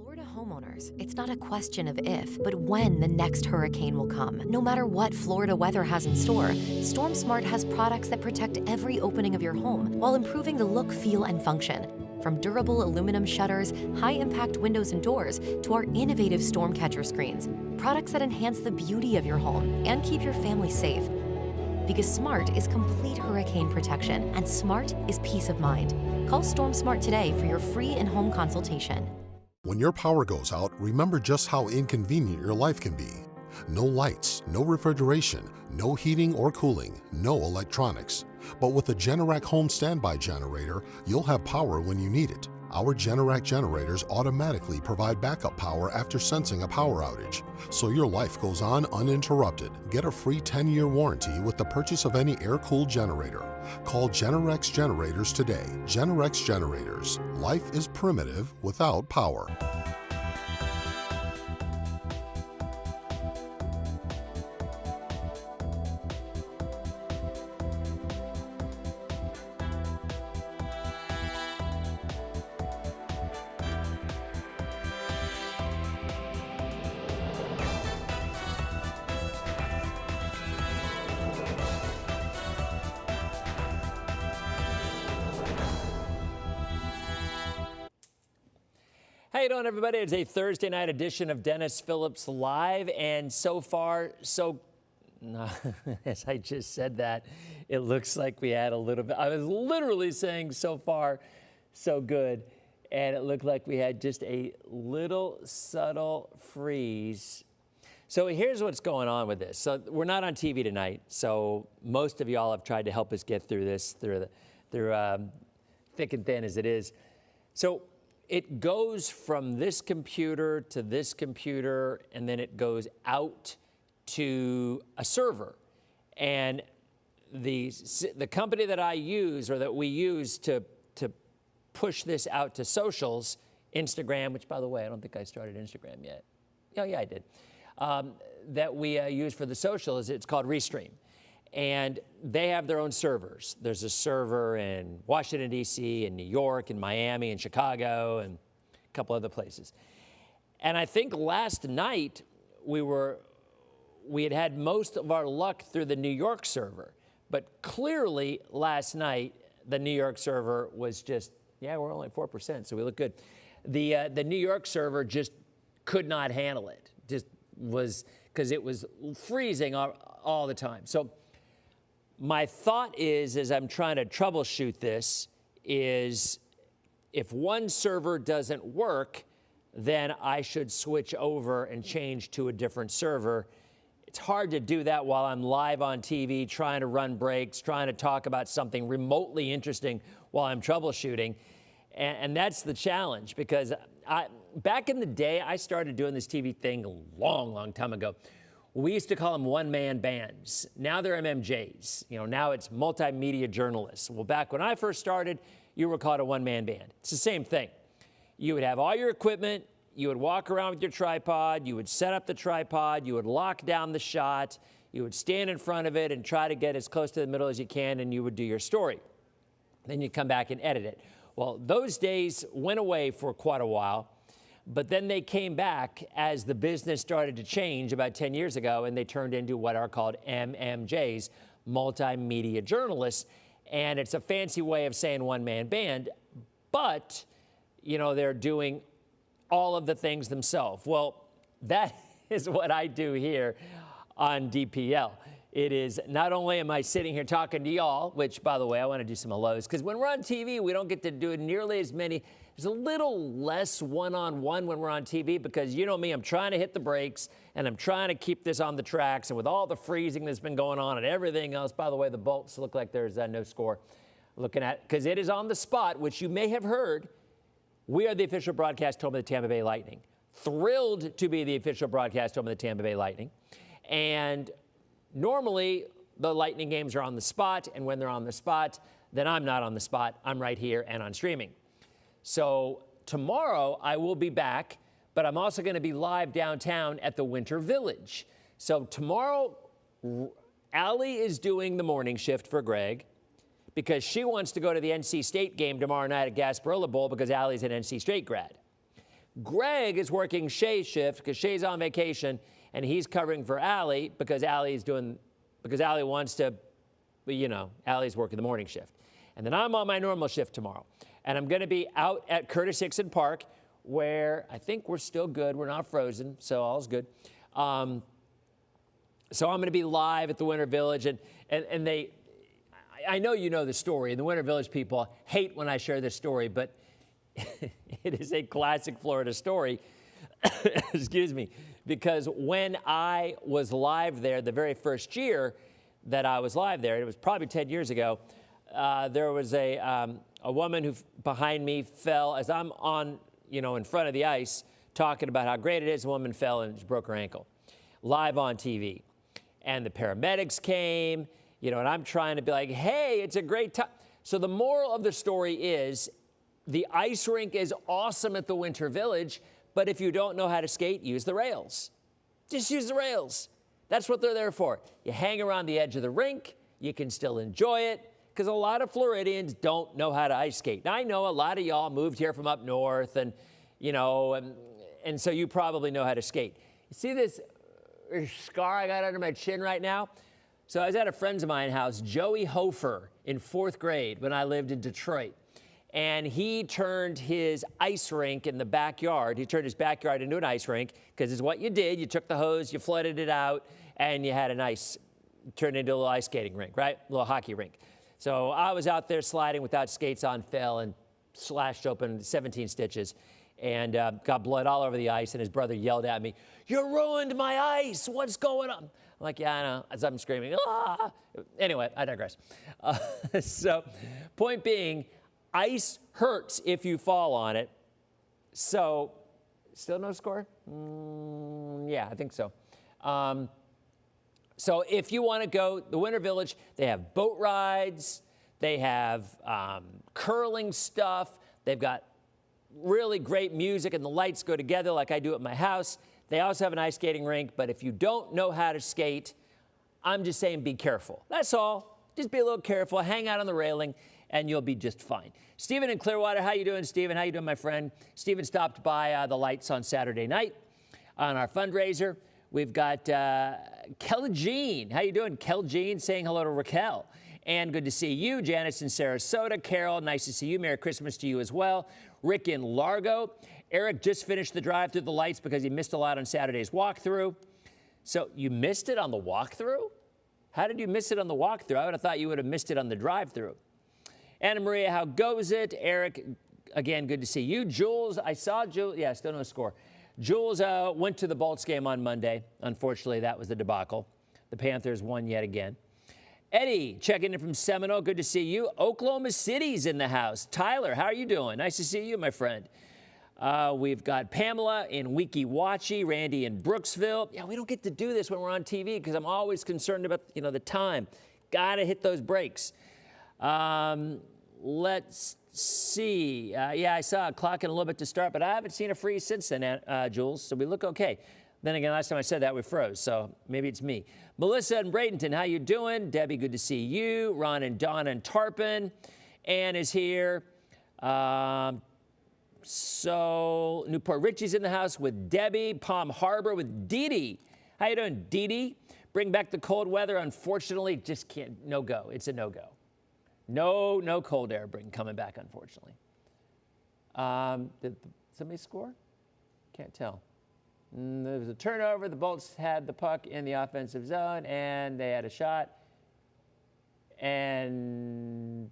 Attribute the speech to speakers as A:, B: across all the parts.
A: Florida homeowners, it's not a question of if, but when the next hurricane will come. No matter what Florida weather has in store, StormSmart has products that protect every opening of your home while improving the look, feel, and function. From durable aluminum shutters, high-impact windows and doors, to our innovative storm catcher screens, products that enhance the beauty of your home and keep your family safe. Because smart is complete hurricane protection, and smart is peace of mind. Call StormSmart today for your free in-home consultation.
B: When your power goes out, remember just how inconvenient your life can be. No lights, no refrigeration, no heating or cooling, no electronics. But with the Generac Home Standby Generator, you'll have power when you need it. Our Generac generators automatically provide backup power after sensing a power outage, so your life goes on uninterrupted. Get a free 10-year warranty with the purchase of any air-cooled generator. Call Generex Generators today. Generex Generators. Life is primitive without power.
C: How you doing, everybody? It's a Thursday night edition of Dennis Phillips Live, and so far, as I just said that, it looks like we had a little bit. I was literally saying so far, so good, and it looked like we had just a little subtle freeze. So here's what's going on with this. So we're not on TV tonight, so most of y'all have tried to help us get through this, through thick and thin as it is. So it goes from this computer to this computer, and then it goes out to a server. And the company that I use, or that we use to push this out to socials, Instagram, which, by the way, I don't think I started Instagram yet. Oh, yeah, I did. That we use for the socials, it's called Restream. And they have their own servers. There's a server in Washington, D.C., in New York, in Miami, in Chicago, and a couple other places. And I think last night we had most of our luck through the New York server. But clearly last night, the New York server was just, yeah, we're only 4%, so we look good. The New York server just could not handle it. Just was, because it was freezing all the time. So my thought is, as I'm trying to troubleshoot this, is if one server doesn't work, then I should switch over and change to a different server. It's hard to do that while I'm live on TV, trying to run breaks, trying to talk about something remotely interesting while I'm troubleshooting. And that's the challenge, because back in the day, I started doing this TV thing a long, long time ago. We used to call them one-man bands. Now they're MMJs. You know, now it's multimedia journalists. Well, back when I first started, you were called a one-man band. It's the same thing. You would have all your equipment. You would walk around with your tripod. You would set up the tripod. You would lock down the shot. You would stand in front of it and try to get as close to the middle as you can, and you would do your story. Then you'd come back and edit it. Well, those days went away for quite a while. But then they came back as the business started to change about 10 years ago, and they turned into what are called MMJs, multimedia journalists. And it's a fancy way of saying one-man band, but, you know, they're doing all of the things themselves. Well, that is what I do here on DPL. It is, not only am I sitting here talking to y'all, which, by the way, I want to do some hellos, because when we're on TV, we don't get to do nearly as many. There's a little less one-on-one when we're on TV, because you know me, I'm trying to hit the brakes, and I'm trying to keep this on the tracks, and with all the freezing that's been going on and everything else, by the way, the Bolts look like there's no score looking at, because it is on the spot, which you may have heard. We are the official broadcast home of the Tampa Bay Lightning. Thrilled to be the official broadcast home of the Tampa Bay Lightning. And normally, the Lightning games are on the spot, and when they're on the spot, then I'm not on the spot. I'm right here and on streaming. So tomorrow, I will be back, but I'm also going to be live downtown at the Winter Village. So tomorrow, Allie is doing the morning shift for Greg, because she wants to go to the NC State game tomorrow night at Gasparilla Bowl, because Allie's an NC State grad. Greg is working Shay's shift because Shay's on vacation, and he's covering for Allie because Allie wants to, Allie's working the morning shift. And then I'm on my normal shift tomorrow. And I'm going to be out at Curtis Hickson Park, where I think we're still good. We're not frozen, so all's good. So I'm going to be live at the Winter Village, and I know you know the story, and the Winter Village people hate when I share this story, but it is a classic Florida story, excuse me, because when I was live there the very first year that I was live there, it was probably 10 years ago, there was a woman who behind me fell as I'm on, in front of the ice talking about how great it is. A woman fell and she broke her ankle live on TV. And the paramedics came, and I'm trying to be like, hey, it's a great time. So the moral of the story is the ice rink is awesome at the Winter Village, but if you don't know how to skate, use the rails. Just use the rails. That's what they're there for. You hang around the edge of the rink, you can still enjoy it, because a lot of Floridians don't know how to ice skate. Now, I know a lot of y'all moved here from up north, and so you probably know how to skate. You see this scar I got under my chin right now? So I was at a friend of mine's house, Joey Hofer, in 4th grade when I lived in Detroit. And he turned his ice rink in the backyard. He turned his backyard into an ice rink, because it's what you did. You took the hose, you flooded it out, and you had turned into a little ice skating rink, right? A little hockey rink. So I was out there sliding without skates on, fell and slashed open 17 stitches and got blood all over the ice. And his brother yelled at me, "You ruined my ice. What's going on?" I'm like, "Yeah, I know," as I'm screaming. Ah! Anyway, I digress. So point being, ice hurts if you fall on it. So still no score? Yeah, I think so. So if you want to go, the Winter Village, they have boat rides, they have curling stuff, they've got really great music, and the lights go together like I do at my house. They also have an ice skating rink, but if you don't know how to skate, I'm just saying be careful. That's all. Just be a little careful, hang out on the railing, and you'll be just fine. Stephen in Clearwater, how you doing, Stephen? How you doing, my friend? Stephen stopped by the lights on Saturday night on our fundraiser. We've got Kel Jean. How you doing? Kel Jean saying hello to Raquel. And good to see you. Janice in Sarasota. Carol, nice to see you. Merry Christmas to you as well. Rick in Largo. Eric just finished the drive through the lights because he missed a lot on Saturday's walkthrough. So you missed it on the walkthrough? How did you miss it on the walkthrough? I would have thought you would have missed it on the drive-through. Anna Maria, how goes it? Eric, again, good to see you. Jules, I saw Jules. Yeah, still no score. Jules went to the Bolts game on Monday. Unfortunately, that was the debacle. The Panthers won yet again. Eddie, checking in from Seminole. Good to see you. Oklahoma City's in the house. Tyler, how are you doing? Nice to see you, my friend. We've got Pamela in Weeki Wachee, Randy in Brooksville. Yeah, we don't get to do this when we're on TV because I'm always concerned about, the time. Got to hit those breaks. Let's see. Yeah, I saw it clocking a little bit to start, but I haven't seen a freeze since then, Jules, so we look okay. Then again, last time I said that, we froze, so maybe it's me. Melissa in Bradenton, how you doing? Debbie, good to see you. Ron and Donna in Tarpon. Ann is here. So Newport Richie's in the house with Debbie. Palm Harbor with Dee Dee. How you doing, Dee Dee? Bring back the cold weather. Unfortunately, just can't, no go. It's a no-go. No cold air coming back, unfortunately. Did somebody score? Can't tell. There was a turnover. The Bolts had the puck in the offensive zone, and they had a shot. And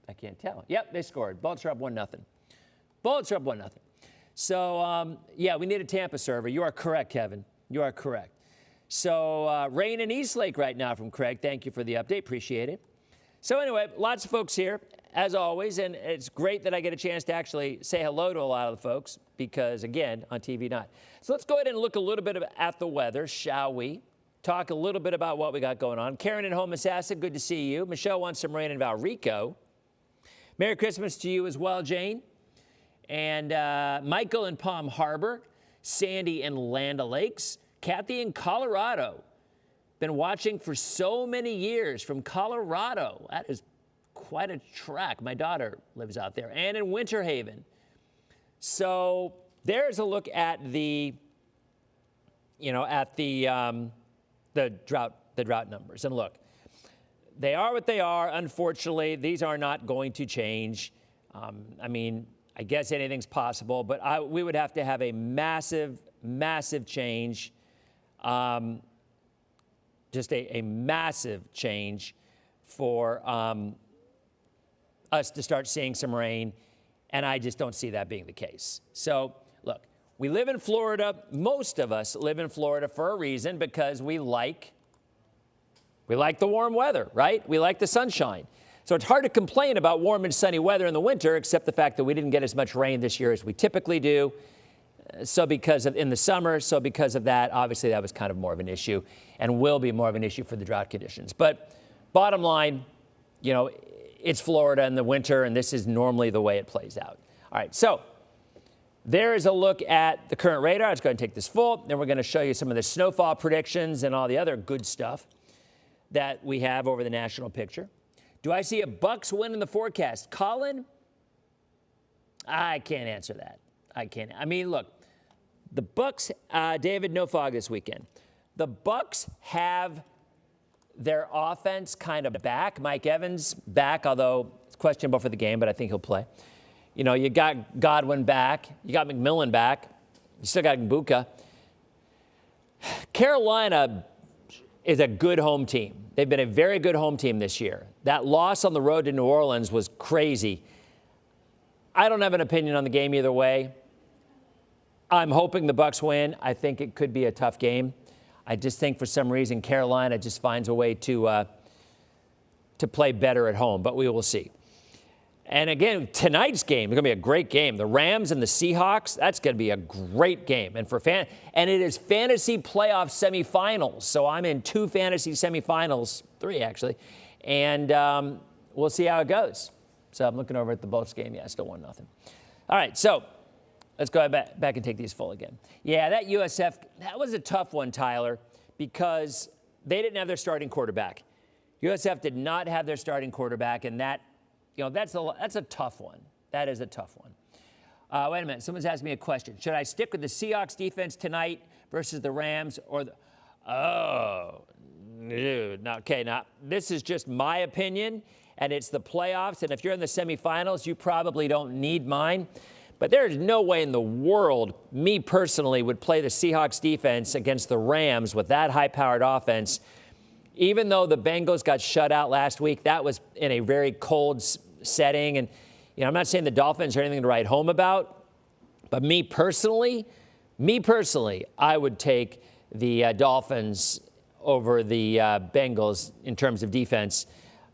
C: I can't tell. Yep, they scored. Bolts are up 1-0. Bolts are up 1-0. So, yeah, we need a Tampa server. You are correct, Kevin. You are correct. So, rain in Eastlake right now from Craig. Thank you for the update. Appreciate it. So, anyway, lots of folks here, as always, and it's great that I get a chance to actually say hello to a lot of the folks because, again, on TV, not. So, let's go ahead and look a little bit at the weather, shall we? Talk a little bit about what we got going on. Karen in Homosassa, good to see you. Michelle wants some rain in Valrico. Merry Christmas to you as well, Jane. And Michael in Palm Harbor. Sandy in Land O'Lakes. Kathy in Colorado. Been watching for so many years from Colorado. That is quite a trek. My daughter lives out there. And in Winter Haven. So there's a look at the drought numbers. And look, they are what they are. Unfortunately, these are not going to change. I guess anything's possible, but we would have to have a massive, massive change, just a massive change for us to start seeing some rain, and I just don't see that being the case. So, look, we live in Florida. Most of us live in Florida for a reason, because we like the warm weather, right? We like the sunshine. So it's hard to complain about warm and sunny weather in the winter, except the fact that we didn't get as much rain this year as we typically do. In the summer, because of that, obviously that was kind of more of an issue and will be more of an issue for the drought conditions. But bottom line, it's Florida in the winter, and this is normally the way it plays out. All right, so there is a look at the current radar. Let's go ahead and take this full. Then we're going to show you some of the snowfall predictions and all the other good stuff that we have over the national picture. Do I see a Bucks win in the forecast? Colin, I can't answer that. I can't. Look, the Bucks, David, no fog this weekend. The Bucks have their offense kind of back. Mike Evans back, although it's questionable for the game, but I think he'll play. You got Godwin back. You got McMillan back. You still got Mbuka. Carolina is a good home team. They've been a very good home team this year. That loss on the road to New Orleans was crazy. I don't have an opinion on the game either way. I'm hoping the Bucks win. I think it could be a tough game. I just think for some reason Carolina just finds a way to play better at home, but we will see. And again, tonight's game is going to be a great game. The Rams and the Seahawks, that's going to be a great game. And and it is fantasy playoff semifinals. So I'm in 2 fantasy semifinals, 3 actually. And we'll see how it goes. So I'm looking over at the Bolts game. Yeah, still 1-0. All right, so let's go back and take these full again. Yeah, that USF, that was a tough one, Tyler, because they didn't have their starting quarterback. USF did not have their starting quarterback, and that's a tough one. That is a tough one. Wait a minute. Someone's asked me a question. Should I stick with the Seahawks defense tonight versus the Rams or the... Oh, no. Okay, now, this is just my opinion, and it's the playoffs, and if you're in the semifinals, you probably don't need mine. But there's no way in the world, me personally, would play the Seahawks defense against the Rams with that high-powered offense. Even though the Bengals got shut out last week, that was in a very cold setting. And, I'm not saying the Dolphins are anything to write home about. But me personally, I would take the Dolphins over the Bengals in terms of defense,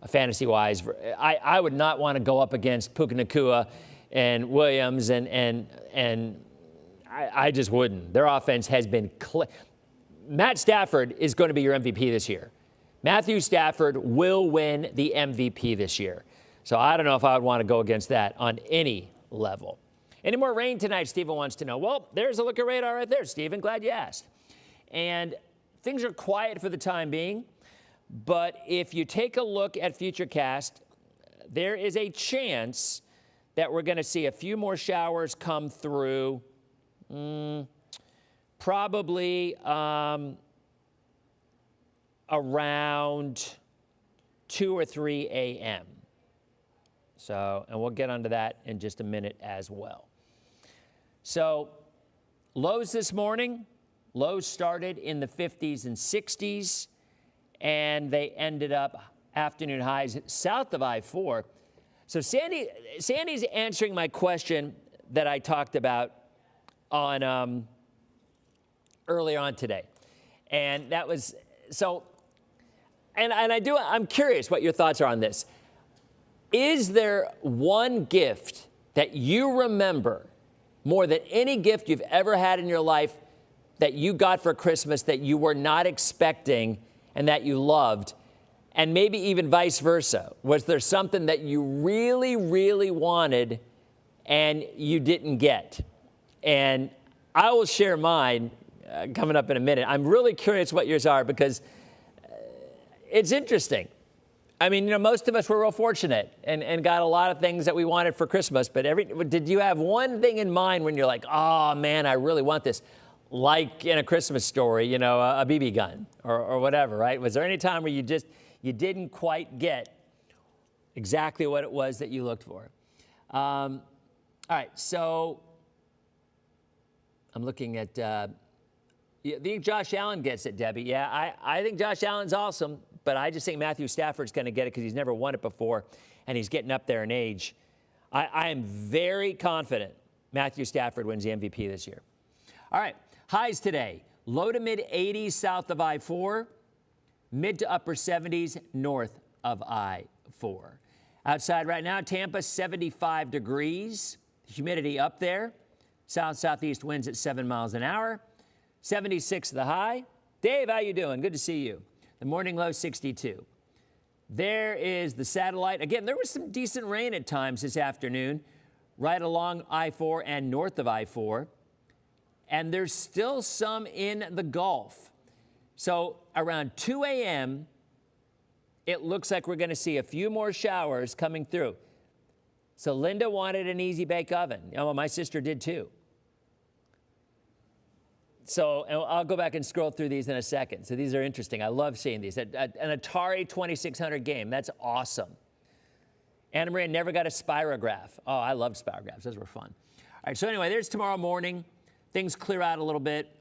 C: fantasy-wise. I would not want to go up against Puka Nacua and Williams, and I just wouldn't. Their offense has been Matt Stafford is going to be your MVP this year. Matthew Stafford will win the MVP this year. So I don't know if I would want to go against that on any level. Any more rain tonight, Stephen wants to know. Well, there's a look at radar right there, Stephen. Glad you asked. And things are quiet for the time being. But if you take a look at Futurecast, there is a chance that we're going to see a few more showers come through, probably around 2 or 3 a.m. So, and we'll get onto that in just a minute as well. So, lows this morning, lows started in the 50s and 60s, and they ended up afternoon highs south of I-4. So Sandy's answering my question that I talked about on earlier on today. And that was, so, I'm curious what your thoughts are on this. Is there one gift that you remember more than any gift you've ever had in your life that you got for Christmas that you were not expecting and that you loved? And maybe even vice versa. Was there something that you really, really wanted and you didn't get? And I will share mine coming up in a minute. I'm really curious what yours are because it's interesting. I mean, most of us were real fortunate and got a lot of things that we wanted for Christmas. But did you have one thing in mind when you're like, oh, man, I really want this? Like in A Christmas Story, a BB gun or whatever, right? Was there any time where you didn't quite get exactly what it was that you looked for? All right, so I'm looking at, I think Josh Allen gets it, Debbie. Yeah, I think Josh Allen's awesome, but I just think Matthew Stafford's going to get it because he's never won it before, and he's getting up there in age. I am very confident Matthew Stafford wins the MVP this year. All right, highs today. Low to mid 80s south of I-4, mid to upper 70s north of I-4. Outside right now, Tampa, 75 degrees. Humidity up there. South-southeast winds at 7 miles an hour. 76 the high. Dave, how you doing? Good to see you. The morning low, 62. There is the satellite. Again, there was some decent rain at times this afternoon, right along I-4 and north of I-4. And there's still some in the Gulf. So around 2 a.m., it looks like we're going to see a few more showers coming through. So Linda wanted an easy bake oven. Well, my sister did too. So I'll go back and scroll through these in a second. So these are interesting. I love seeing these. An Atari 2600 game. That's awesome. Anna Maria never got a spirograph. Oh, I loved spirographs. Those were fun. All right, so anyway, there's tomorrow morning. Things clear out a little bit.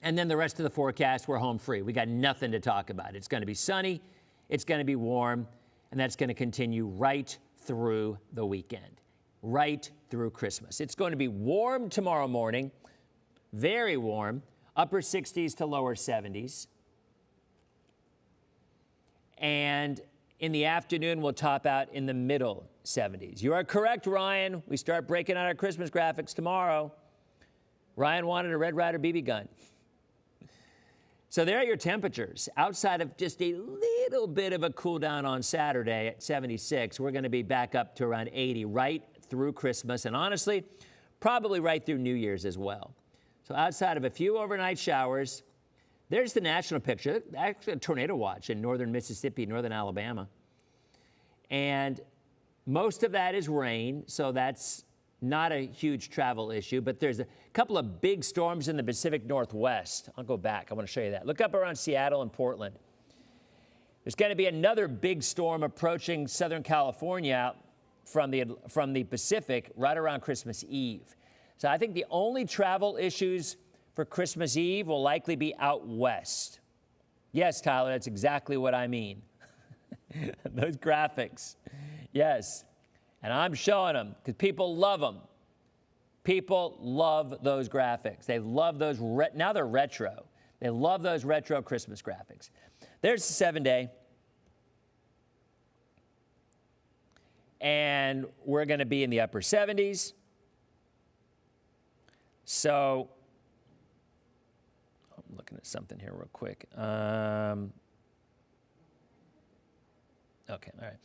C: And then the rest of the forecast, we're home free. We got nothing to talk about. It's going to be sunny. It's going to be warm, and that's going to continue right through the weekend, right through Christmas. It's going to be warm tomorrow morning, very warm, upper 60s to lower 70s. And in the afternoon, we'll top out in the middle 70s. You are correct, Ryan. We start breaking out our Christmas graphics tomorrow. Ryan wanted a Red Ryder BB gun. So there are your temperatures. Outside of just a little bit of a cool down on Saturday at 76, we're going to be back up to around 80 right through Christmas, and honestly, probably right through New Year's as well. So outside of a few overnight showers, there's the national picture, actually a tornado watch in northern Mississippi, northern Alabama. And most of that is rain, so that's not a huge travel issue, but there's a couple of big storms in the Pacific Northwest. I'll go back. I want to show you that. Look up around Seattle and Portland. There's going to be another big storm approaching Southern California from the Pacific right around Christmas Eve. So I think the only travel issues for Christmas Eve will likely be out west. Yes, Tyler, that's exactly what I mean. Those graphics. Yes. And I'm showing them because people love them. People love those graphics. They love those. Now they're retro. They love those retro Christmas graphics. There's the 7-day. And we're going to be in the upper 70s. So I'm looking at something here real quick. Okay, all right.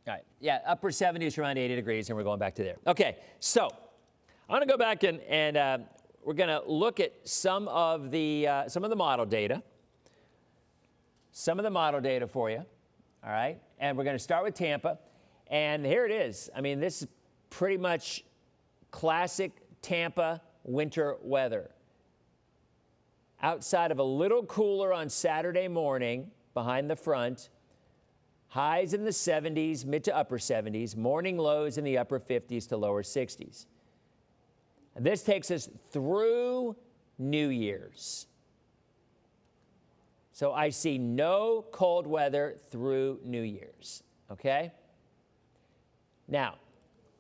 C: All right, yeah, upper 70s around 80 degrees, and we're going back to there. Okay, so I'm going to go back and we're going to look at some of the model data. Some of the model data for you, all right? And we're going to start with Tampa, and here it is. I mean, this is pretty much classic Tampa winter weather. Outside of a little cooler on Saturday morning behind the front, highs in the 70s, mid to upper 70s, morning lows in the upper 50s to lower 60s. And this takes us through New Year's. So I see no cold weather through New Year's, okay? Now,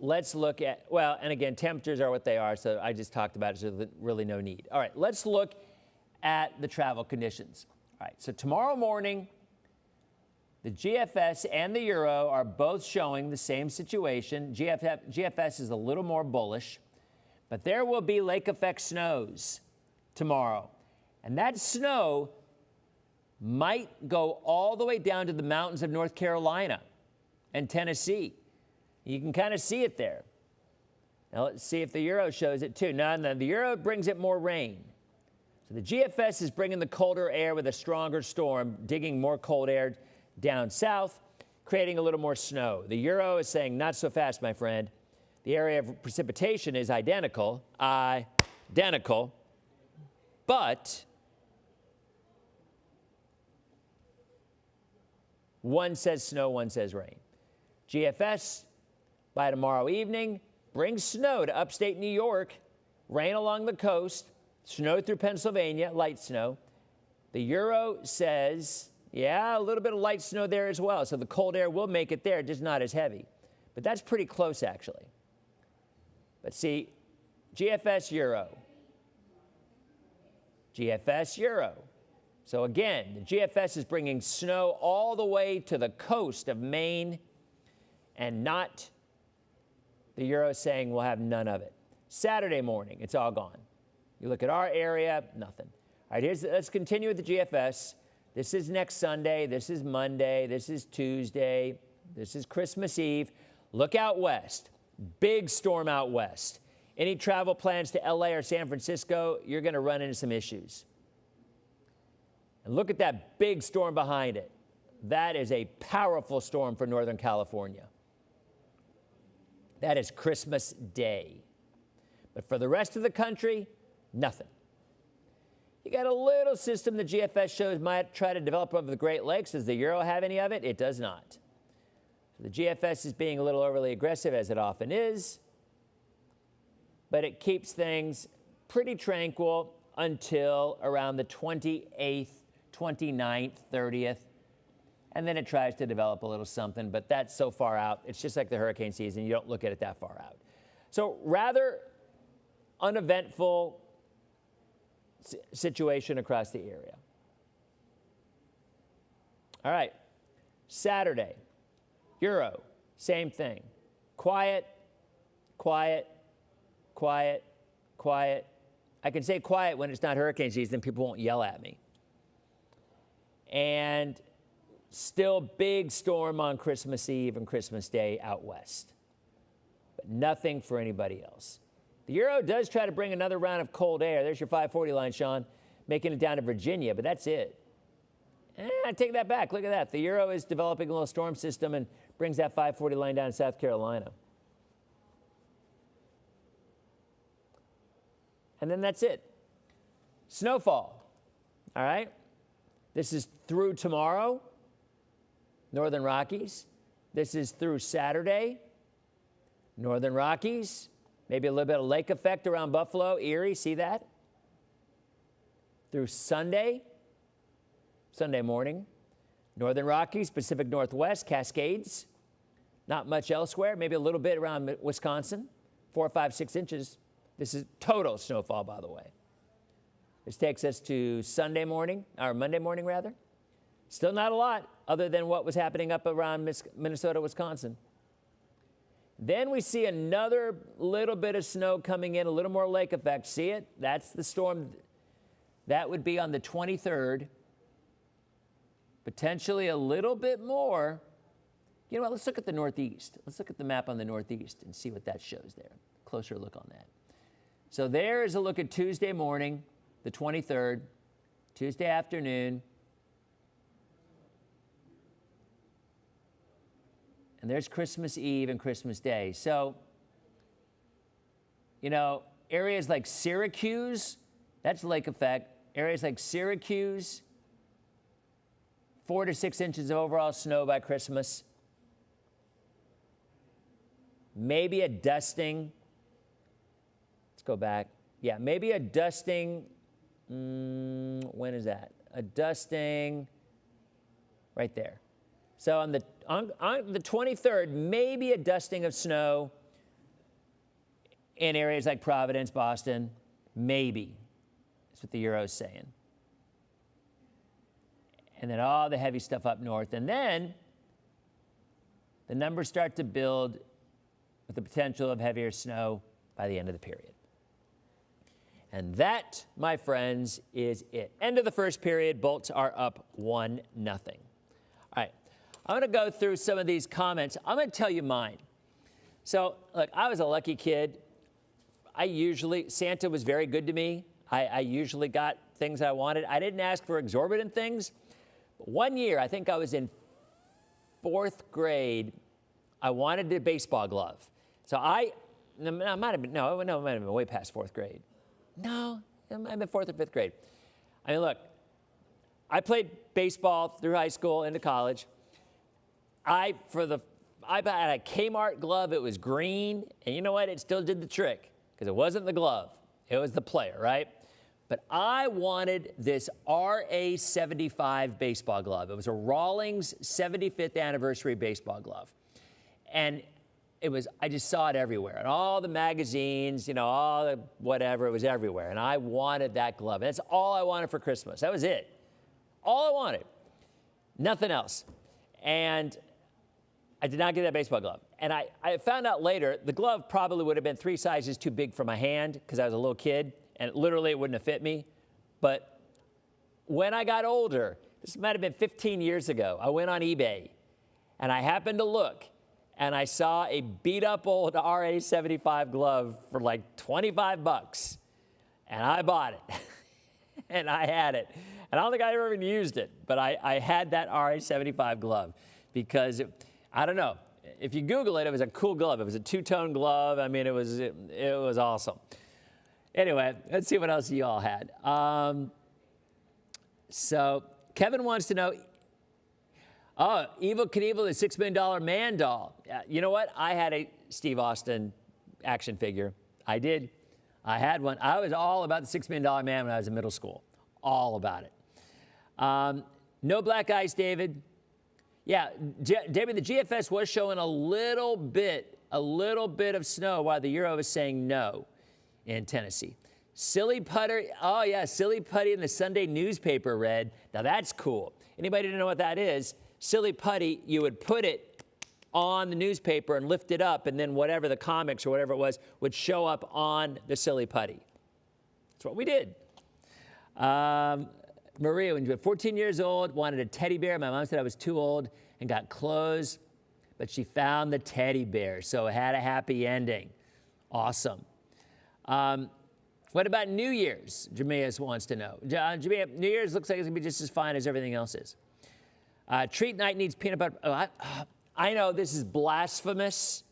C: let's look at, well, and again, temperatures are what they are, so I just talked about it, so there's really no need. All right, let's look at the travel conditions. All right, so tomorrow morning, the GFS and the Euro are both showing the same situation. GFS is a little more bullish, but there will be lake effect snows tomorrow. And that snow might go all the way down to the mountains of North Carolina and Tennessee. You can kind of see it there. Now let's see if the Euro shows it too. No, the Euro brings it more rain. So the GFS is bringing the colder air with a stronger storm, digging more cold air down south, creating a little more snow. The Euro is saying, not so fast, my friend. The area of precipitation is identical, but one says snow, one says rain. GFS, by tomorrow evening, brings snow to upstate New York, rain along the coast, snow through Pennsylvania, light snow. The Euro says, yeah, a little bit of light snow there as well. So the cold air will make it there, just not as heavy. But that's pretty close, actually. But see, GFS Euro. GFS Euro. So again, the GFS is bringing snow all the way to the coast of Maine, and not the Euro saying we'll have none of it. Saturday morning, it's all gone. You look at our area, nothing. All right, let's continue with the GFS. This is next Sunday. This is Monday. This is Tuesday. This is Christmas Eve. Look out west. Big storm out west. Any travel plans to LA or San Francisco, you're going to run into some issues. And look at that big storm behind it. That is a powerful storm for Northern California. That is Christmas Day. But for the rest of the country, nothing. You got a little system the GFS shows might try to develop over the Great Lakes. Does the Euro have any of it? It does not. So the GFS is being a little overly aggressive, as it often is, but it keeps things pretty tranquil until around the 28th, 29th, 30th, and then it tries to develop a little something, but that's so far out. It's just like the hurricane season. You don't look at it that far out. So rather uneventful situation across the area. All right, Saturday, Euro, same thing. Quiet, quiet, quiet, quiet. I can say quiet when it's not hurricane season, people won't yell at me. And still big storm on Christmas Eve and Christmas Day out west. But nothing for anybody else. The Euro does try to bring another round of cold air. There's your 540 line, Sean, making it down to Virginia, but that's it. I take that back. Look at that. The Euro is developing a little storm system and brings that 540 line down to South Carolina. And then that's it. Snowfall. All right? This is through tomorrow, Northern Rockies. This is through Saturday, Northern Rockies. Maybe a little bit of lake effect around Buffalo, Erie, see that? Through Sunday, Sunday morning, Northern Rockies, Pacific Northwest, Cascades. Not much elsewhere, maybe a little bit around Wisconsin, 4, 5, 6 inches. This is total snowfall, by the way. This takes us to Sunday morning, or Monday morning rather. Still not a lot other than what was happening up around Minnesota, Wisconsin. Then we see another little bit of snow coming in, a little more lake effect. See it? That's the storm. That would be on the 23rd. Potentially a little bit more. You know what? Let's look at the Northeast. Let's look at the map on the Northeast and see what that shows there. Closer look on that. So there is a look at Tuesday morning, the 23rd, Tuesday afternoon. And there's Christmas Eve and Christmas Day. So, you know, areas like Syracuse, that's lake effect. Areas like Syracuse, 4 to 6 inches of overall snow by Christmas. Maybe a dusting. Let's go back. Yeah, maybe a dusting. When is that? A dusting right there. So on the 23rd, maybe a dusting of snow in areas like Providence, Boston. Maybe. That's what the Euro's saying. And then all the heavy stuff up north. And then the numbers start to build with the potential of heavier snow by the end of the period. And that, my friends, is it. End of the first period. Bolts are up 1-0. All right. I'm going to go through some of these comments. I'm going to tell you mine. So, look, I was a lucky kid. Santa was very good to me. I usually got things I wanted. I didn't ask for exorbitant things. But one year, I think I was in 4th grade, I wanted a baseball glove. So it might have been way past 4th grade. No, it might have been 4th or 5th grade. I mean, look, I played baseball through high school into college. I bought a Kmart glove. It was green, and you know what? It still did the trick because it wasn't the glove. It was the player, right? But I wanted this RA75 baseball glove. It was a Rawlings 75th anniversary baseball glove. And I just saw it everywhere. And all the magazines, all the whatever, it was everywhere. And I wanted that glove. And that's all I wanted for Christmas. That was it. All I wanted. Nothing else. And I did not get that baseball glove. And I found out later, the glove probably would have been 3 sizes too big for my hand because I was a little kid. And literally, it wouldn't have fit me. But when I got older, this might have been 15 years ago, I went on eBay, and I happened to look, and I saw a beat-up old RA75 glove for like 25 bucks. And I bought it, and I had it. And I don't think I ever even used it, but I had that RA75 glove because, I don't know, if you Google it, it was a cool glove. It was a 2-tone glove. I mean, it was awesome. Anyway, let's see what else you all had. So Kevin wants to know, Evel Knievel, the $6 million man doll. You know what? I had a Steve Austin action figure. I did. I had one. I was all about the $6 million man when I was in middle school. All about it. No black ice, David. Yeah, David, the GFS was showing a little bit of snow while the Euro was saying no in Tennessee. Silly putter, oh yeah, silly putty in the Sunday newspaper read. Now that's cool. Anybody know what that is? Silly putty, you would put it on the newspaper and lift it up, and then whatever the comics or whatever it was would show up on the silly putty. That's what we did. Maria, when she was 14 years old, wanted a teddy bear. My mom said I was too old and got clothes, but she found the teddy bear, so it had a happy ending. Awesome. What about New Year's? Jameas wants to know. Jamea, New Year's looks like it's going to be just as fine as everything else is. Treat night needs peanut butter. Oh, I know this is blasphemous.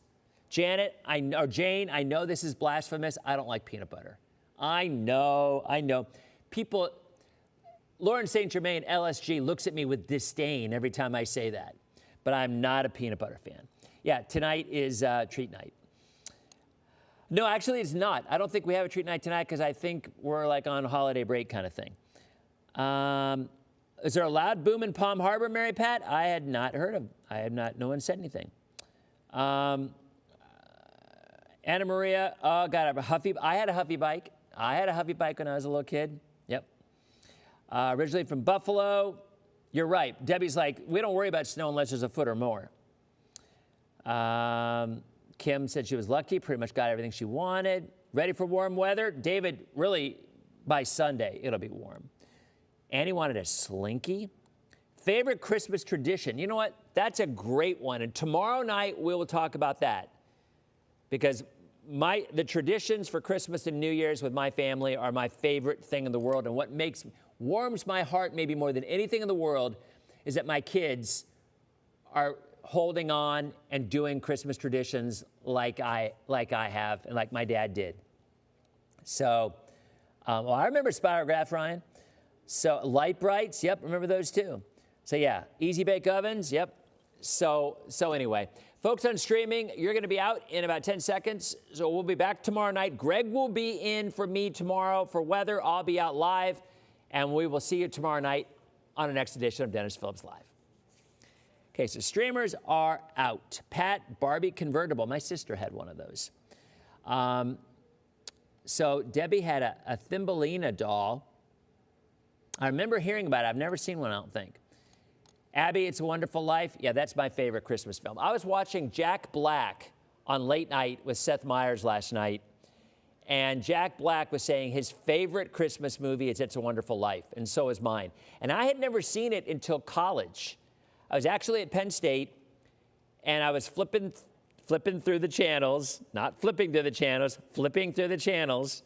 C: Jane, I know this is blasphemous. I don't like peanut butter. I know. People, Lauren St. Germain, LSG, looks at me with disdain every time I say that. But I'm not a peanut butter fan. Yeah, tonight is treat night. No, actually, it's not. I don't think we have a treat night tonight because I think we're like on holiday break kind of thing. Is there a loud boom in Palm Harbor, Mary Pat? I had not heard of. No one said anything. Anna Maria, got a Huffy. I had a Huffy bike. I had a Huffy bike when I was a little kid. Yep. Originally from Buffalo. You're right. Debbie's like, we don't worry about snow unless there's a foot or more. Kim said she was lucky, pretty much got everything she wanted. Ready for warm weather? David, really, by Sunday, it'll be warm. Annie wanted a Slinky. Favorite Christmas tradition? You know what? That's a great one. And tomorrow night, we will talk about that. Because the traditions for Christmas and New Year's with my family are my favorite thing in the world. And what warms my heart maybe more than anything in the world is that my kids are holding on and doing Christmas traditions like I have and like my dad did. So, I remember Spirograph, Ryan. So Light Brights, yep, remember those too. So yeah, Easy Bake Ovens, yep. So anyway, folks on streaming, you're going to be out in about 10 seconds. So we'll be back tomorrow night. Greg will be in for me tomorrow for weather. I'll be out live, and we will see you tomorrow night on the next edition of Dennis Phillips Live. Okay, so streamers are out. Pat, Barbie convertible. My sister had one of those. So Debbie had a Thumbelina doll. I remember hearing about it. I've never seen one, I don't think. Abby, It's a Wonderful Life. Yeah, that's my favorite Christmas film. I was watching Jack Black on Late Night with Seth Meyers last night, and Jack Black was saying his favorite Christmas movie is It's a Wonderful Life, and so is mine. And I had never seen it until college. I was actually at Penn State, and I was flipping through the channels, not flipping through the channels, flipping through the channels,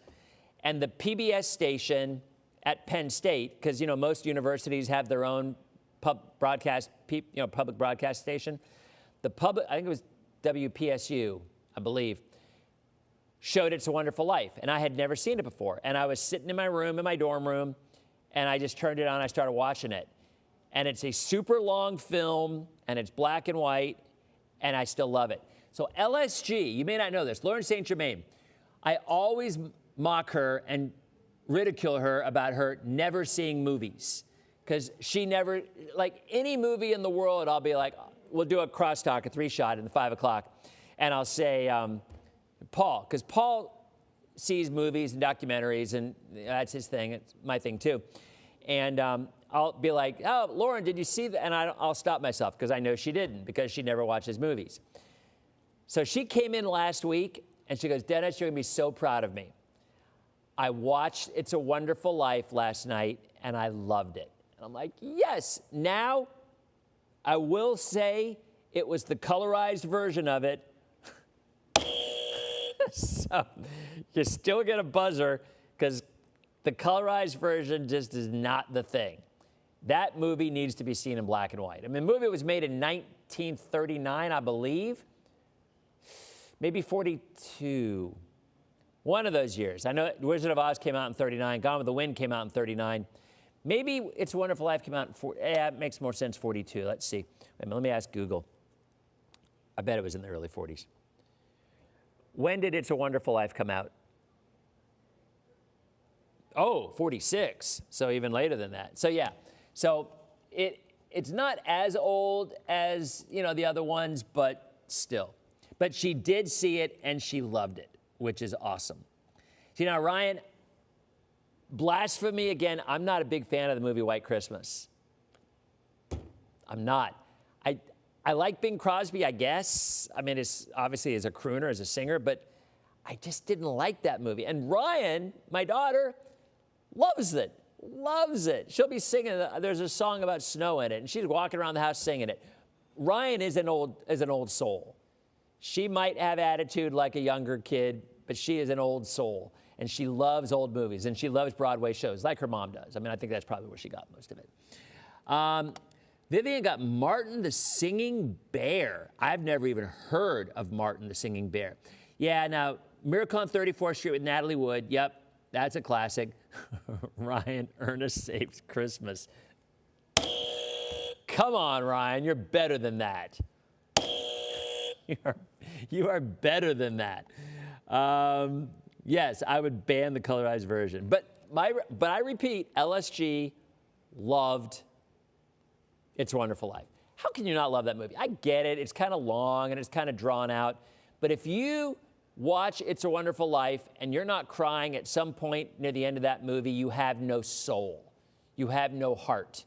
C: and the PBS station at Penn State, because most universities have their own public broadcast station. I think it was WPSU, I believe, showed It's a Wonderful Life, and I had never seen it before. And I was sitting in my room, in my dorm room, and I just turned it on. I started watching it, and it's a super long film, and it's black and white, and I still love it. So LSG, you may not know this, Lauren St. Germain. I always mock her and ridicule her about her never seeing movies, because she never, like any movie in the world, I'll be like, we'll do a crosstalk, a 3-shot in the 5 o'clock, and I'll say, Paul, because Paul sees movies and documentaries, and that's his thing. It's my thing too. And I'll be like, oh, Lauren, did you see that? And I'll stop myself because I know she didn't, because she never watches movies. So she came in last week, and she goes, Dennis, you're going to be so proud of me. I watched It's a Wonderful Life last night, and I loved it. And I'm like, yes. Now, I will say it was the colorized version of it. So you still get a buzzer, because the colorized version just is not the thing. That movie needs to be seen in black and white. I mean, the movie was made in 1939, I believe. Maybe 42. One of those years. I know Wizard of Oz came out in 39. Gone with the Wind came out in 39. Maybe It's a Wonderful Life came out in 40. Yeah, it makes more sense, 42. Let's see. Wait a minute, let me ask Google. I bet it was in the early 40s. When did It's a Wonderful Life come out? Oh, 46. So even later than that. So yeah. So it's not as old as, the other ones, but still. But she did see it, and she loved it, which is awesome. See, now, Ryan, blasphemy again. I'm not a big fan of the movie White Christmas. I'm not. I like Bing Crosby, I guess. I mean, it's obviously as a crooner, as a singer, but I just didn't like that movie. And Ryan, my daughter, loves it. Loves it. She'll be singing. There's a song about snow in it, and she's walking around the house singing it. Ryan is an old soul. She might have attitude like a younger kid, but she is an old soul, and she loves old movies, and she loves Broadway shows, like her mom does. I mean, I think that's probably where she got most of it. Vivian got Martin the Singing Bear. I've never even heard of Martin the Singing Bear. Yeah, now, Miracle on 34th Street with Natalie Wood. Yep, that's a classic. Ryan, Ernest Saves Christmas. Come on, Ryan, you're better than that. You are better than that. Yes, I would ban the colorized version. But I repeat, LSG loved It's a Wonderful Life. How can you not love that movie? I get it. It's kind of long and it's kind of drawn out. But if you watch It's a Wonderful Life and you're not crying at some point near the end of that movie, you have no soul. You have no heart.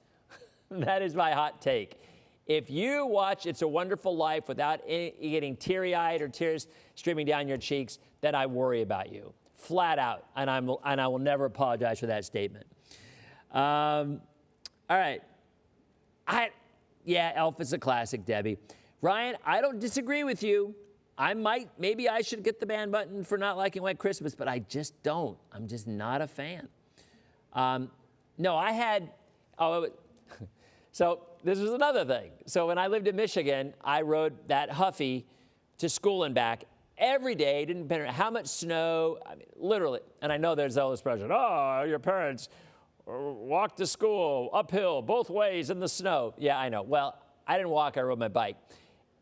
C: That is my hot take. If you watch It's a Wonderful Life without getting teary-eyed or tears streaming down your cheeks, then I worry about you, flat out, and I will never apologize for that statement. All right. Yeah, Elf is a classic, Debbie. Ryan, I don't disagree with you. Maybe I should get the ban button for not liking White Christmas, but I just don't. I'm just not a fan. So this was another thing. So when I lived in Michigan, I rode that Huffy to school and back every day. Didn't matter how much snow, I mean, literally. And I know there's all this pressure. Oh, your parents walked to school uphill both ways in the snow. Yeah, I know. Well, I didn't walk. I rode my bike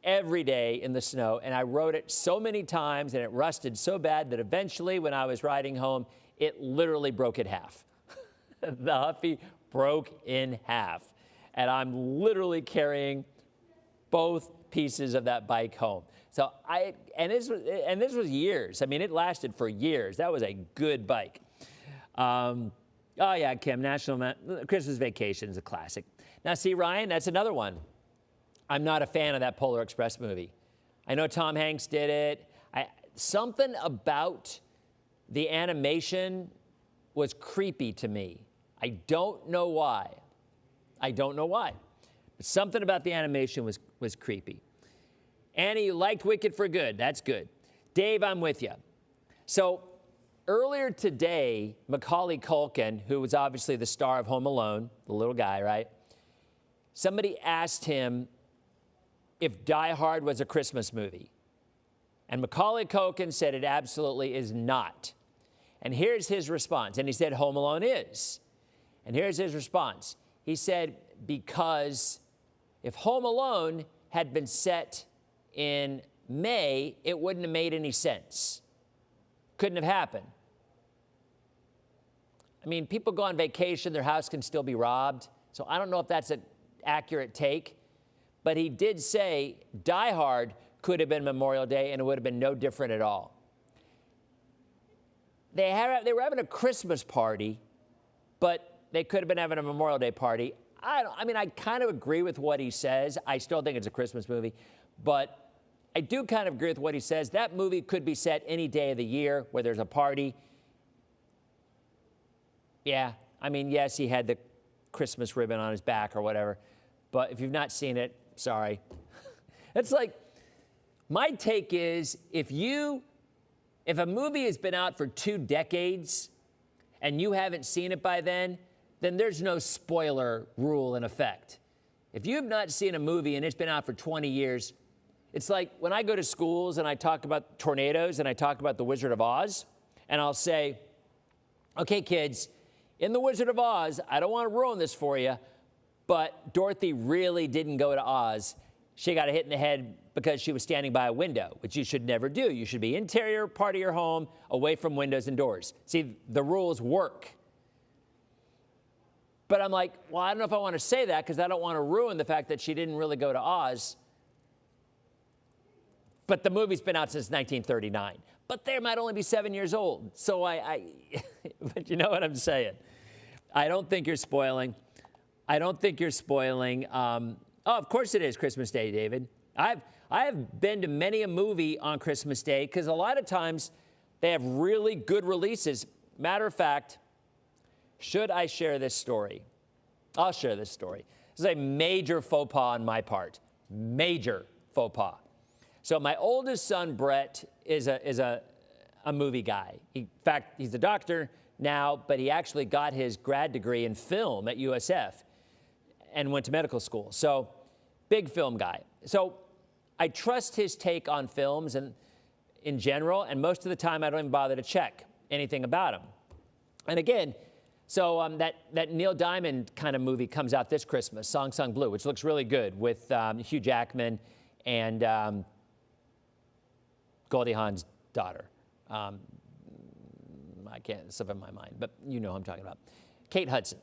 C: every day in the snow. And I rode it so many times, and it rusted so bad that eventually when I was riding home, it literally broke in half. The Huffy broke in half. And I'm literally carrying both pieces of that bike home. So this was years. I mean, it lasted for years. That was a good bike. Oh yeah, Kim, Christmas Vacation is a classic. Now see, Ryan, that's another one. I'm not a fan of that Polar Express movie. I know Tom Hanks did it. Something about the animation was creepy to me. I don't know why. But something about the animation was creepy. Annie, you liked Wicked for Good. That's good. Dave, I'm with you. So earlier today, Macaulay Culkin, who was obviously the star of Home Alone, the little guy, right? Somebody asked him if Die Hard was a Christmas movie. And Macaulay Culkin said it absolutely is not. And here's his response. And he said Home Alone is. And here's his response. He said, because if Home Alone had been set in May, it wouldn't have made any sense. Couldn't have happened. I mean, people go on vacation, their house can still be robbed. So I don't know if that's an accurate take. But he did say Die Hard could have been Memorial Day and it would have been no different at all. They were having a Christmas party, but they could have been having a Memorial Day party. I mean, I kind of agree with what he says. I still think it's a Christmas movie, but I do kind of agree with what he says. That movie could be set any day of the year where there's a party. Yeah, I mean, yes, he had the Christmas ribbon on his back or whatever, but if you've not seen it, sorry. It's like, my take is, if a movie has been out for 2 decades and you haven't seen it by then there's no spoiler rule in effect. If you have not seen a movie and it's been out for 20 years, it's like when I go to schools and I talk about tornadoes and I talk about The Wizard of Oz, and I'll say, okay, kids, in The Wizard of Oz, I don't want to ruin this for you, but Dorothy really didn't go to Oz. She got a hit in the head because she was standing by a window, which you should never do. You should be interior part of your home, away from windows and doors. See, the rules work. But I'm like, well, I don't know if I want to say that because I don't want to ruin the fact that she didn't really go to Oz. But the movie's been out since 1939. But they might only be 7 years old. So but you know what I'm saying. I don't think you're spoiling. I don't think you're spoiling. Oh, of course it is Christmas Day, David. I have been to many a movie on Christmas Day because a lot of times they have really good releases. Matter of fact, should I share this story? I'll share this story. This is a major faux pas on my part. Major faux pas. So my oldest son, Brett, is a movie guy. In fact, he's a doctor now, but he actually got his grad degree in film at USF and went to medical school. So big film guy. So I trust his take on films and in general, and most of the time I don't even bother to check anything about him. And again, so that Neil Diamond kind of movie comes out this Christmas, Song Sung Blue, which looks really good with Hugh Jackman and Goldie Hawn's daughter. I can't slip in my mind, but you know who I'm talking about. Kate Hudson.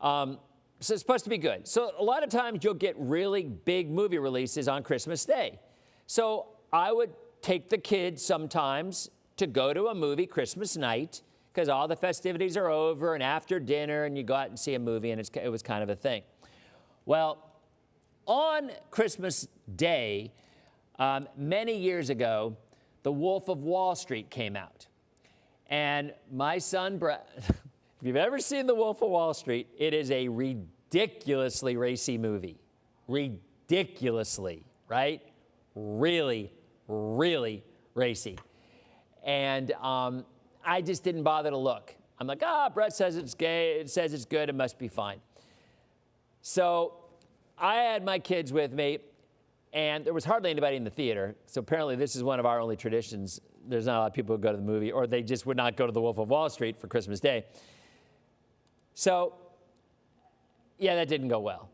C: So it's supposed to be good. So a lot of times you'll get really big movie releases on Christmas Day. So I would take the kids sometimes to go to a movie Christmas night because all the festivities are over and after dinner and you go out and see a movie and it was kind of a thing. Well, on Christmas Day, many years ago, The Wolf of Wall Street came out. And my son, Brett, if you've ever seen The Wolf of Wall Street, it is a ridiculously racy movie. Ridiculously, right? Really, really racy. And I just didn't bother to look. I'm like, Brett says it's gay. It says it's good. It must be fine. So I had my kids with me, and there was hardly anybody in the theater. So apparently this is one of our only traditions. There's not a lot of people who go to the movie, or they just would not go to The Wolf of Wall Street for Christmas Day. So, yeah, that didn't go well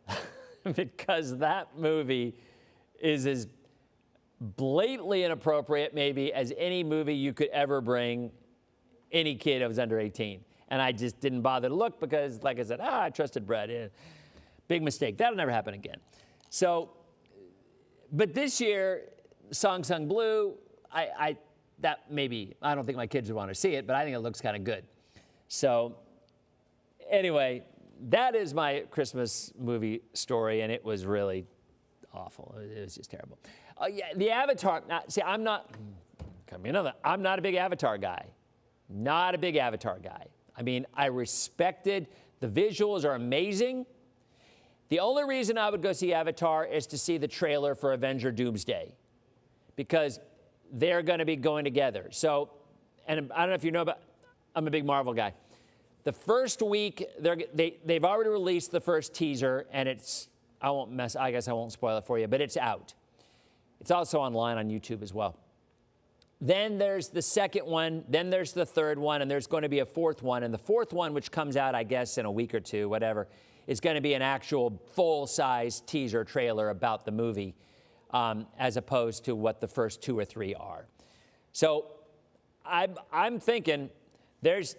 C: because that movie is as blatantly inappropriate maybe as any movie you could ever bring any kid that was under 18. And I just didn't bother to look because, like I said, I trusted Brett. Yeah. Big mistake. That'll never happen again. So, but this year, Song Sung Blue, I don't think my kids would want to see it, but I think it looks kind of good. So anyway, that is my Christmas movie story, and it was really awful. It was just terrible. Yeah, the Avatar. Now, see, I'm not a big Avatar guy. Not a big Avatar guy. I mean, I respected, the visuals are amazing. The only reason I would go see Avatar is to see the trailer for Avenger Doomsday, because they're going to be going together. So, and I don't know if you know, but I'm a big Marvel guy. The first week, they've already released the first teaser, and I guess I won't spoil it for you, but it's out. It's also online on YouTube as well. Then there's the second one, then there's the third one, and there's going to be a fourth one. And the fourth one, which comes out, I guess, in a week or two, whatever, is going to be an actual full-size teaser trailer about the movie, as opposed to what the first 2 or 3 are. So I'm thinking there's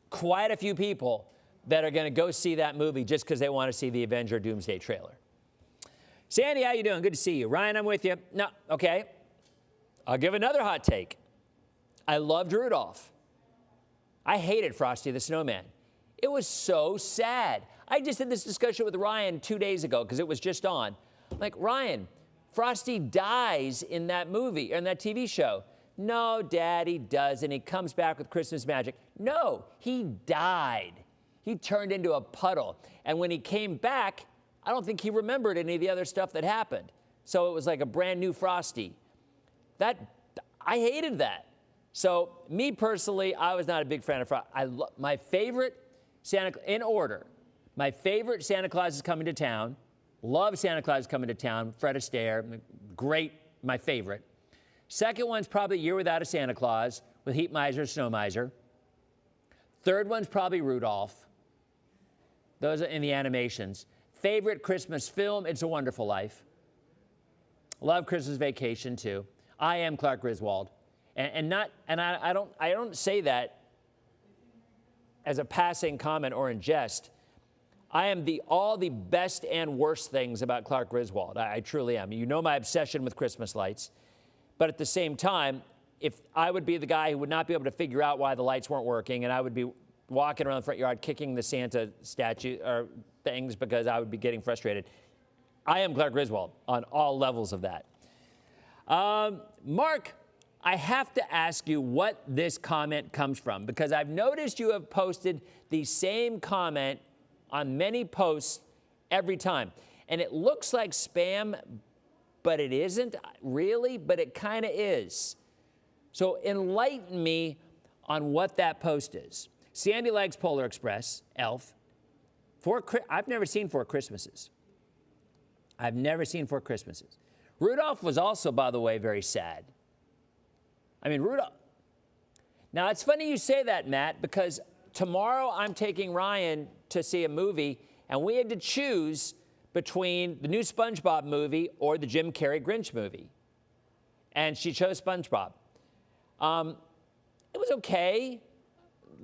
C: quite a few people that are going to go see that movie just because they want to see the Avenger Doomsday trailer. Sandy, how you doing? Good to see you. Ryan, I'm with you. No, okay. I'll give another hot take. I loved Rudolph. I hated Frosty the Snowman. It was so sad. I just had this discussion with Ryan 2 days ago because it was just on. Like, Ryan, Frosty dies in that movie, or in that TV show. No, Dad, he doesn't. He comes back with Christmas magic. No, he died. He turned into a puddle. And when he came back, I don't think he remembered any of the other stuff that happened. So it was like a brand new Frosty. I hated that. So me personally, I was not a big fan of Frosty. My favorite in order, my favorite Santa Claus is Coming to Town. Love Santa Claus is Coming to Town. Fred Astaire, great, my favorite. Second one's probably Year Without a Santa Claus with Heat Miser, Snow Miser. Third one's probably Rudolph. Those are in the animations. Favorite Christmas film, It's a Wonderful Life. Love Christmas Vacation too. I am Clark Griswold. I don't say that as a passing comment or in jest. I am all the best and worst things about Clark Griswold. I truly am. You know my obsession with Christmas lights. But at the same time, if I would be the guy who would not be able to figure out why the lights weren't working, and I would be walking around the front yard kicking the Santa statue or things because I would be getting frustrated. I am Clark Griswold on all levels of that. Mark, I have to ask you what this comment comes from, because I've noticed you have posted the same comment on many posts every time. And it looks like spam, but it isn't really, but it kind of is. So enlighten me on what that post is. Sandy likes Polar Express, Elf. I've never seen 4 Christmases. I've never seen 4 Christmases. Rudolph was also, by the way, very sad. I mean, Rudolph. Now, it's funny you say that, Matt, because tomorrow I'm taking Ryan to see a movie, and we had to choose between the new SpongeBob movie or the Jim Carrey Grinch movie. And she chose SpongeBob. It was okay,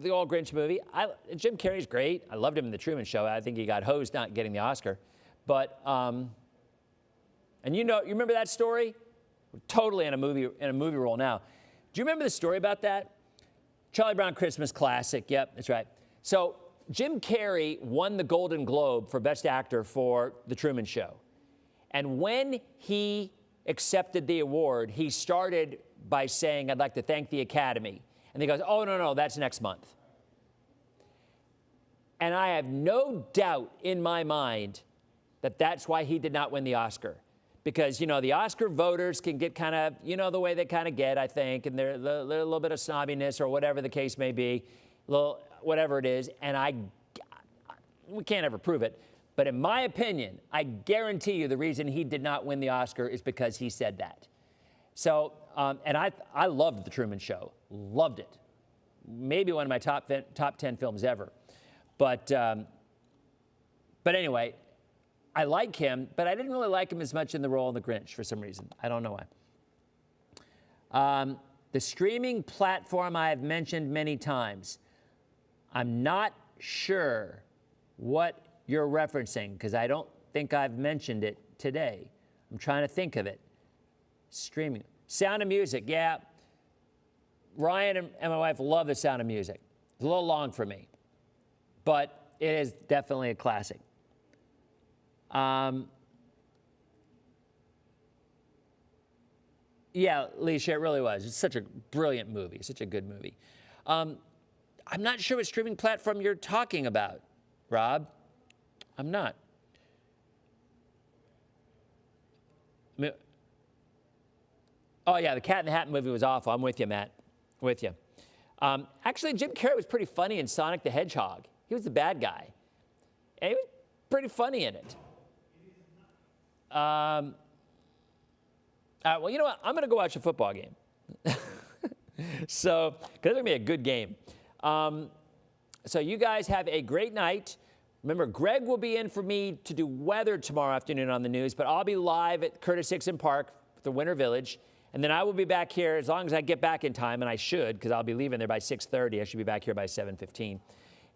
C: the old Grinch movie. Jim Carrey's great. I loved him in The Truman Show. I think he got hosed not getting the Oscar. But, and you remember that story? We're totally in a movie role now. Do you remember the story about that? Charlie Brown Christmas Classic. Yep, that's right. So Jim Carrey won the Golden Globe for Best Actor for The Truman Show. And when he accepted the award, he started by saying, "I'd like to thank the Academy." And he goes, "Oh, no, that's next month." And I have no doubt in my mind that that's why he did not win the Oscar. Because, the Oscar voters can get kind of, the way they kind of get, I think, and they're a little bit of snobbiness or whatever the case may be, whatever it is, and we can't ever prove it. But in my opinion, I guarantee you the reason he did not win the Oscar is because he said that. So, and I loved The Truman Show. Loved it. Maybe one of my top 10 films ever. But anyway, I like him, but I didn't really like him as much in the role in The Grinch for some reason. I don't know why. The streaming platform I have mentioned many times. I'm not sure what you're referencing because I don't think I've mentioned it today. I'm trying to think of it. Streaming. Sound of Music, yeah. Ryan and my wife love The Sound of Music. It's a little long for me, but it is definitely a classic. Yeah, Leisha, it really was. It's such a brilliant movie, such a good movie. I'm not sure what streaming platform you're talking about, Rob. I'm not. Oh, yeah, the Cat in the Hat movie was awful. I'm with you, Matt. With you. Actually, Jim Carrey was pretty funny in Sonic the Hedgehog. He was the bad guy. And he was pretty funny in it. Well, you know what? I'm going to go watch a football game. So, because it's going to be a good game. So you guys have a great night. Remember, Greg will be in for me to do weather tomorrow afternoon on the news, but I'll be live at Curtis Hickson Park, the Winter Village. And then I will be back here as long as I get back in time, and I should, because I'll be leaving there by 6:30. I should be back here by 7:15.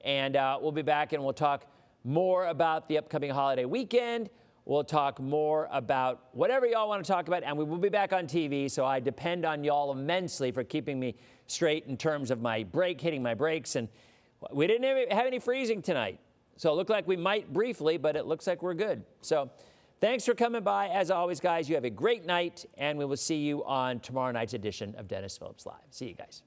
C: And we'll be back and we'll talk more about the upcoming holiday weekend. We'll talk more about whatever y'all want to talk about, and we will be back on TV, so I depend on y'all immensely for keeping me straight in terms of my hitting my brakes. And we didn't have any freezing tonight, so it looked like we might briefly, but it looks like we're good. So thanks for coming by. As always, guys, you have a great night, and we will see you on tomorrow night's edition of Dennis Phillips Live. See you guys.